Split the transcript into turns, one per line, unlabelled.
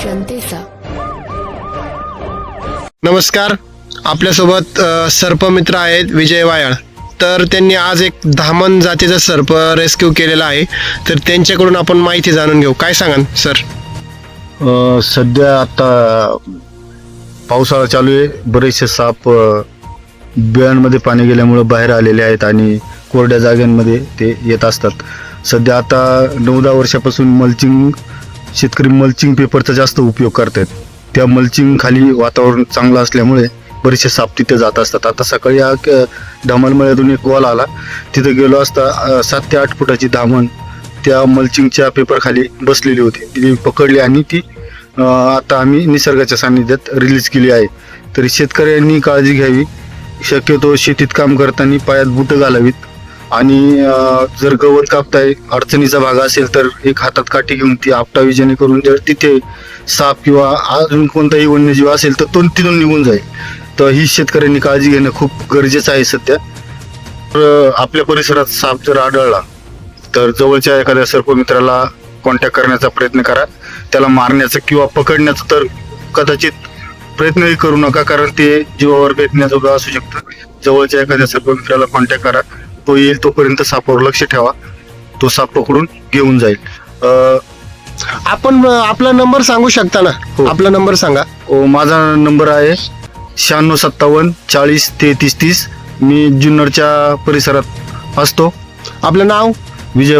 जनतेचा.
नमस्कार, आपल्यासोबत सर्पमित्र आहेत विजय वायाळ. तर त्यांनी आज एक धामण जातीचा सर्प रेस्क्यू केलेला आहे. तर त्यांच्याकडून आपण माहिती जाणून घेऊ. काय सांगाल सर?
सध्या आता पावसाळा चालू आहे. बरेचसे साप बिळांमध्ये पाणी गेल्यामुळे बाहेर आलेले आहेत आणि कोरड्या जागांमध्ये ते येत असतात. सध्या आता 9-10 वर्षापासून शेतकरी मल्चिंग पेपरचा जास्त उपयोग करतात. त्या मल्चिंग खाली वातावरण चांगलं असल्यामुळे बरेचसे साप तिथे जात असतात. आता सकाळी धामणमळ्यातून एक कॉल आला. तिथे गेलो असता 7 ते 8 फुटाची धामण त्या मल्चिंगच्या पेपर खाली बसलेली होती. ती पकडली आणि ती आता आम्ही निसर्गाच्या सान्निध्यात रिलीज केली आहे. तरी शेतकऱ्यांनी काळजी घ्यावी. शक्यतो शेतीत काम करताना पायात बुटं घालावीत आणि जर गवत कापताय अडचणीचा भाग असेल तर एक हातात काठी घेऊन ती आपटावी, जेणेकरून जर तिथे साप किंवा अजून कोणताही वन्यजीव असेल तर तो तिथून निघून जाईल. तर ही शेतकऱ्यांनी काळजी घेणं खूप गरजेचं आहे सध्या. तर आपल्या परिसरात साप जर आढळला तर जवळच्या एखाद्या सर्पमित्राला कॉन्टॅक्ट करण्याचा प्रयत्न करा. त्याला मारण्याचा किंवा पकडण्याचा तर कदाचित प्रयत्नही करू नका, कारण ते जीवावर बेतण्याजोगं असू शकतं. जवळच्या एखाद्या सर्पमित्राला कॉन्टॅक्ट करा. तो येईल तोपर्यंत सापावर लक्ष ठेवा. तो साप पकडून घेऊन जाईल.
आपण आपला नंबर सांगू शकता ना?
हो.
आपला नंबर सांगा.
माझा नंबर आहे 9657 40 33 30. मी जुन्नरच्या परिसरात असतो.
आपलं नाव?
विजय